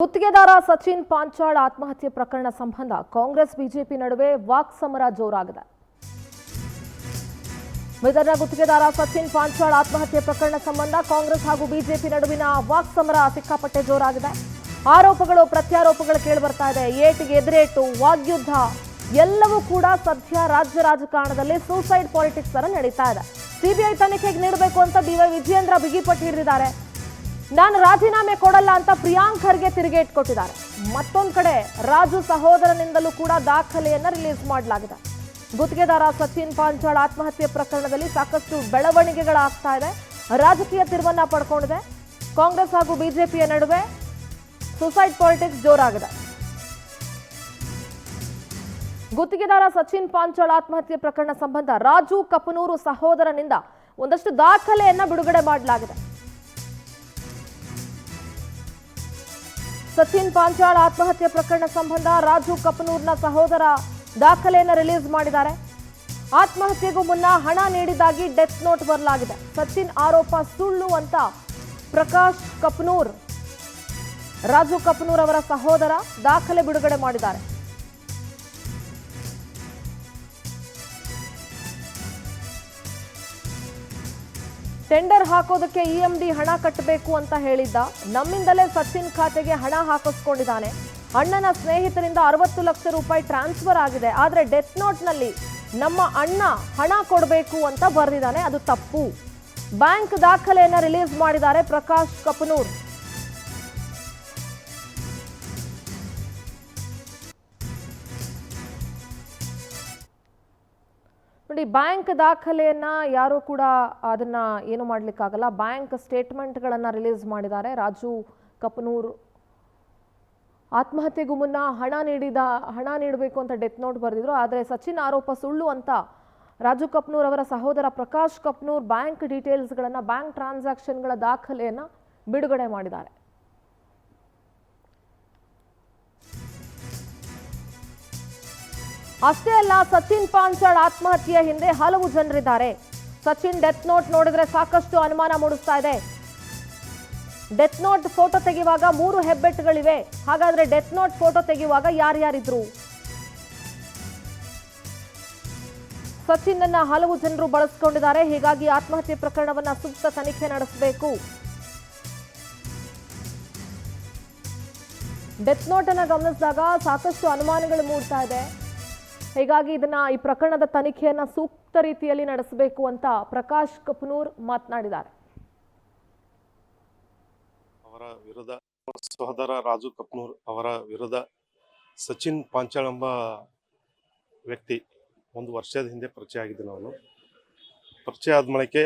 ಗುತ್ತಿಗೆದಾರ ಸಚಿನ್ ಪಾಂಚಾಳ್ ಆತ್ಮಹತ್ಯೆ ಪ್ರಕರಣ ಸಂಬಂಧ ಕಾಂಗ್ರೆಸ್ ಬಿಜೆಪಿ ನಡುವೆ ವಾಕ್ಸಮರ ಜೋರಾಗಿದೆ. ಮಿದರ್ನ ಗುತ್ತಿಗೆದಾರ ಸಚಿನ್ ಪಾಂಚಾಳ್ ಆತ್ಮಹತ್ಯೆ ಪ್ರಕರಣ ಸಂಬಂಧ ಕಾಂಗ್ರೆಸ್ ಹಾಗೂ ಬಿಜೆಪಿ ನಡುವಿನ ವಾಕ್ಸಮರ ಸಿಕ್ಕಾಪಟ್ಟೆ ಜೋರಾಗಿದೆ. ಆರೋಪಗಳು ಪ್ರತ್ಯಾರೋಪಗಳು ಕೇಳಿ ಬರ್ತಾ ಇದೆ. ಏಟಿಗೆ ಎದುರೇಟು, ವಾಗ್ಯುದ್ಧ ಎಲ್ಲವೂ ಕೂಡ ಸದ್ಯ ರಾಜ್ಯ ರಾಜಕಾರಣದಲ್ಲಿ ಸೂಸೈಡ್ ಪಾಲಿಟಿಕ್ಸ್ ತರ ನಡೀತಾ ಇದೆ. ಸಿಬಿಐ ತನಿಖೆಗೆ ನೀಡಬೇಕು ಅಂತ ಡಿವೈ ವಿಜಯೇಂದ್ರ ಬಿಗಿಪಟ್ಟು ಹಿಡಿದಿದ್ದಾರೆ. ನಾನು ರಾಜೀನಾಮೆ ಕೊಡಲ್ಲ ಅಂತ ಪ್ರಿಯಾಂಕ್ ಖರ್ಗೆ ತಿರುಗೇಟ್ ಕೊಟ್ಟಿದ್ದಾರೆ. ಮತ್ತೊಂದು ಕಡೆ ರಾಜು ಸಹೋದರನಿಂದಲೂ ಕೂಡ ದಾಖಲೆಯನ್ನ ರಿಲೀಸ್ ಮಾಡಲಾಗಿದೆ. ಗುತ್ತಿಗೆದಾರ ಸಚಿನ್ ಪಾಂಚಾಳ್ ಆತ್ಮಹತ್ಯೆ ಪ್ರಕರಣದಲ್ಲಿ ಸಾಕಷ್ಟು ಬೆಳವಣಿಗೆಗಳಾಗ್ತಾ ಇದೆ. ರಾಜಕೀಯ ತಿರುವನ್ನ ಪಡ್ಕೊಂಡಿದೆ. ಕಾಂಗ್ರೆಸ್ ಹಾಗೂ ಬಿಜೆಪಿಯ ನಡುವೆ ಸೂಸೈಡ್ ಪಾಲಿಟಿಕ್ಸ್ ಜೋರಾಗಿದೆ. ಗುತ್ತಿಗೆದಾರ ಸಚಿನ್ ಪಾಂಚಾಳ್ ಆತ್ಮಹತ್ಯೆ ಪ್ರಕರಣ ಸಂಬಂಧ ರಾಜು ಕಪನೂರು ಸಹೋದರನಿಂದ ಒಂದಷ್ಟು ದಾಖಲೆಯನ್ನ ಬಿಡುಗಡೆ ಮಾಡಲಾಗಿದೆ. ಸಚಿನ್ ಪಾಂಚಾಳ್ ಆತ್ಮಹತ್ಯೆ ಪ್ರಕರಣ ಸಂಬಂಧ ರಾಜು ಕಪನೂರ್ನ ಸಹೋದರ ದಾಖಲೆಯನ್ನು ರಿಲೀಸ್ ಮಾಡಿದ್ದಾರೆ. ಆತ್ಮಹತ್ಯೆಗೂ ಮುನ್ನ ಹಣ ನೀಡಿದಾಗಿ ಡೆತ್ ನೋಟ್ ಬರಲಾಗಿದೆ. ಸಚಿನ್ ಆರೋಪ ಸುಳ್ಳು ಅಂತ ಪ್ರಕಾಶ್ ಕಪನೂರ್, ರಾಜು ಕಪನೂರ್ ಅವರ ಸಹೋದರ ದಾಖಲೆ ಬಿಡುಗಡೆ ಮಾಡಿದ್ದಾರೆ. ಟೆಂಡರ್ ಹಾಕೋದಕ್ಕೆ ಇಎಂಡಿ ಹಣ ಕಟ್ಟಬೇಕು ಅಂತ ಹೇಳಿದ್ದ. ನಮ್ಮಿಂದಲೇ ಸಚಿನ್ ಖಾತೆಗೆ ಹಣ ಹಾಕಿಸ್ಕೊಂಡಿದ್ದಾನೆ. ಅಣ್ಣನ ಸ್ನೇಹಿತರಿಂದ 60 ಲಕ್ಷ ರೂಪಾಯಿ ಟ್ರಾನ್ಸ್ಫರ್ ಆಗಿದೆ. ಆದರೆ ಡೆತ್ ನೋಟ್ನಲ್ಲಿ ನಮ್ಮ ಅಣ್ಣ ಹಣ ಕೊಡಬೇಕು ಅಂತ ಬರೆದಿದ್ದಾನೆ, ಅದು ತಪ್ಪು. ಬ್ಯಾಂಕ್ ದಾಖಲೆಯನ್ನ ರಿಲೀಸ್ ಮಾಡಿದ್ದಾರೆ ಪ್ರಕಾಶ್ ಕಪನೂರ್. ನೋಡಿ, ಬ್ಯಾಂಕ್ ದಾಖಲೆಯನ್ನ ಯಾರು ಕೂಡ ಅದನ್ನ ಏನು ಮಾಡ್ಲಿಕ್ಕಾಗಲ್ಲ. ಬ್ಯಾಂಕ್ ಸ್ಟೇಟ್ಮೆಂಟ್ಗಳನ್ನ ರಿಲೀಸ್ ಮಾಡಿದ್ದಾರೆ. ರಾಜು ಕಪನೂರ್ ಆತ್ಮಹತ್ಯೆಗೂ ಮುನ್ನ ಹಣ ನೀಡಬೇಕು ಅಂತ ಡೆತ್ ನೋಟ್ ಬರೆದಿದ್ರು. ಆದರೆ ಸಚಿನ್ ಆರೋಪ ಸುಳ್ಳು ಅಂತ ರಾಜು ಕಪನೂರ್ ಅವರ ಸಹೋದರ ಪ್ರಕಾಶ್ ಕಪನೂರ್ ಬ್ಯಾಂಕ್ ಡೀಟೇಲ್ಸ್ಗಳನ್ನ, ಬ್ಯಾಂಕ್ ಟ್ರಾನ್ಸಾಕ್ಷನ್ಗಳ ದಾಖಲೆಯನ್ನ ಬಿಡುಗಡೆ ಮಾಡಿದ್ದಾರೆ. ಅಷ್ಟೇ ಅಲ್ಲ, ಸಚಿನ್ ಪಾಂಚಾಳ್ ಆತ್ಮಹತ್ಯೆಯ ಹಿಂದೆ ಹಲವು ಜನರಿದ್ದಾರೆ. ಸಚಿನ್ ಡೆತ್ ನೋಟ್ ನೋಡಿದ್ರೆ ಸಾಕಷ್ಟು ಅನುಮಾನ ಮೂಡಿಸ್ತಾ ಇದೆ. ಡೆತ್ ನೋಟ್ ಫೋಟೋ ತೆಗೆಯುವಾಗ 3 ಹೆಬ್ಬೆಟ್ಟುಗಳಿವೆ. ಹಾಗಾದ್ರೆ ಡೆತ್ ನೋಟ್ ಫೋಟೋ ತೆಗೆಯುವಾಗ ಯಾರ್ಯಾರಿದ್ರು? ಸಚಿನ್ ಅನ್ನ ಹಲವು ಜನರು ಬಳಸಿಕೊಂಡಿದ್ದಾರೆ. ಹೀಗಾಗಿ ಆತ್ಮಹತ್ಯೆ ಪ್ರಕರಣವನ್ನ ಸೂಕ್ತ ತನಿಖೆ ನಡೆಸಬೇಕು. ಡೆತ್ ನೋಟ್ ಅನ್ನ ಗಮನಿಸಿದಾಗ ಸಾಕಷ್ಟು ಅನುಮಾನಗಳು ಮೂಡ್ತಾ ಇದೆ. ಹೀಗಾಗಿ ಈ ಪ್ರಕರಣದ ತನಿಖೆಯನ್ನ ಸೂಕ್ತ ರೀತಿಯಲ್ಲಿ ನಡೆಸಬೇಕು ಅಂತ ಪ್ರಕಾಶ್ ಕಪನೂರ್ ಮಾತನಾಡಿದ್ದಾರೆ. ಅವರ ವಿರುದ್ಧ ಸಹೋದರ ರಾಜು ಕಪನೂರ್ ಅವರ ವಿರುದ್ಧ ಸಚಿನ್ ಪಾಂಚಾಳ್ ಎಂಬ ವ್ಯಕ್ತಿ 1 ವರ್ಷದ ಹಿಂದೆ ಪರಿಚಯ ಆಗಿದ್ದು. ನಾವು ಪರಿಚಯ ಆದ ಮಳೆಗೆ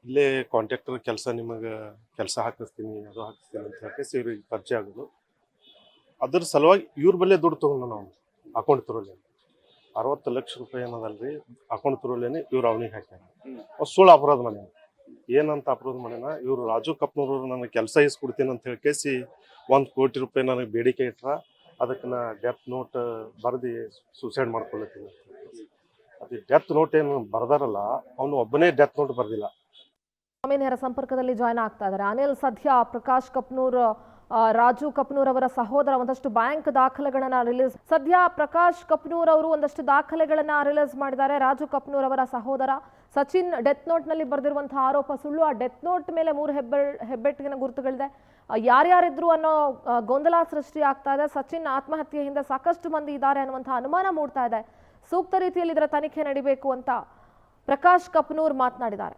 ಇಲ್ಲೇ ಕಾಂಟ್ರಾಕ್ಟರ್ ನಿಮಗೆ ಕೆಲಸ ಹಾಕಿಸ್ತೀನಿ, ಅದು ಹಾಕಿಸ್ತೀನಿ ಅಂತ ಹೇಳಿ ಇವ್ರಿಗೆ ಪರಿಚಯ ಆಗೋದು. ಅದ್ರ ಸಲುವಾಗಿ ಇವ್ರ ಬಲ್ಲೇ ದುಡ್ಡು ತಗೊಂಡು ನಾವು ಅಕೌಂಟ್ ತರೋಲಿ 60 ಲಕ್ಷ ರೂಪಾಯಿ ಏನದಲ್ರಿ ಅಕೌಂಟ್ ತರೋಲೇನೆ ಇವ್ರು ಅವನಿಗೆ ಹಾಕ್ಯಾರ. ಸುಳ್ಳು ಅಪರಾಧ ಮಾಡ್ಯಾನ. ಏನಂತ ಅಪರಾಧ ಮಾಡ್ಯಾನ? ಇವ್ರು ರಾಜು ಕಪನೂರ್ ನನಗೆ ಕೆಲಸ ಇಸ್ಕೊಡ್ತೀನಿ ಅಂತ ಹೇಳಿ 1 ಕೋಟಿ ರೂಪಾಯಿ ನನಗೆ ಬೇಡಿಕೆ ಇಟ್ರ. ಅದಕ್ಕೆ ನಾ ಡೆತ್ ನೋಟ್ ಬರೆದು ಸೂಸೈಡ್ ಮಾಡ್ಕೊಳ್ತೀನಿ. ಅದು ಡೆತ್ ನೋಟ್ ಏನು ಬರ್ದಾರಲ್ಲ, ಅವನು ಒಬ್ಬನೇ ಡೆತ್ ನೋಟ್ ಬರ್ದಿಲ್ಲ. ನೇರ ಸಂಪರ್ಕದಲ್ಲಿ ಜಾಯ್ನ್ ಆಗ್ತಾ ಇದ್ದಾರೆ ಅನಿಲ್. ಸದ್ಯ ಪ್ರಕಾಶ್ ಕಪನೂರ್, ರಾಜು ಕಪನೂರ್ ಅವರ ಸಹೋದರ ಒಂದಷ್ಟು ಬ್ಯಾಂಕ್ ದಾಖಲೆಗಳನ್ನ ಸದ್ಯ ಪ್ರಕಾಶ್ ಕಪನೂರ್ ಅವರು ಒಂದಷ್ಟು ದಾಖಲೆಗಳನ್ನ ರಿಲೀಸ್ ಮಾಡಿದ್ದಾರೆ. ರಾಜು ಕಪನೂರ್ ಅವರ ಸಹೋದರ ಸಚಿನ್ ಡೆತ್ ನೋಟ್ ನಲ್ಲಿ ಬರೆದಿರುವಂತಹ ಆರೋಪ ಸುಳ್ಳು. ಆ ಡೆತ್ ನೋಟ್ ಮೇಲೆ 3 ಹೆಬ್ಬೆಟ್ಟಿನ ಗುರುತುಗಳಿದೆ. ಯಾರ್ಯಾರಿದ್ರು ಅನ್ನೋ ಗೊಂದಲ ಸೃಷ್ಟಿ ಆಗ್ತಾ ಇದೆ. ಸಚಿನ್ ಆತ್ಮಹತ್ಯೆ ಹಿಂದೆ ಸಾಕಷ್ಟು ಮಂದಿ ಇದ್ದಾರೆ ಅನ್ನುವಂತಹ ಅನುಮಾನ ಮೂಡ್ತಾ ಇದೆ. ಸೂಕ್ತ ರೀತಿಯಲ್ಲಿ ಇದರ ತನಿಖೆ ನಡೀಬೇಕು ಅಂತ ಪ್ರಕಾಶ್ ಕಪನೂರ್ ಮಾತನಾಡಿದ್ದಾರೆ.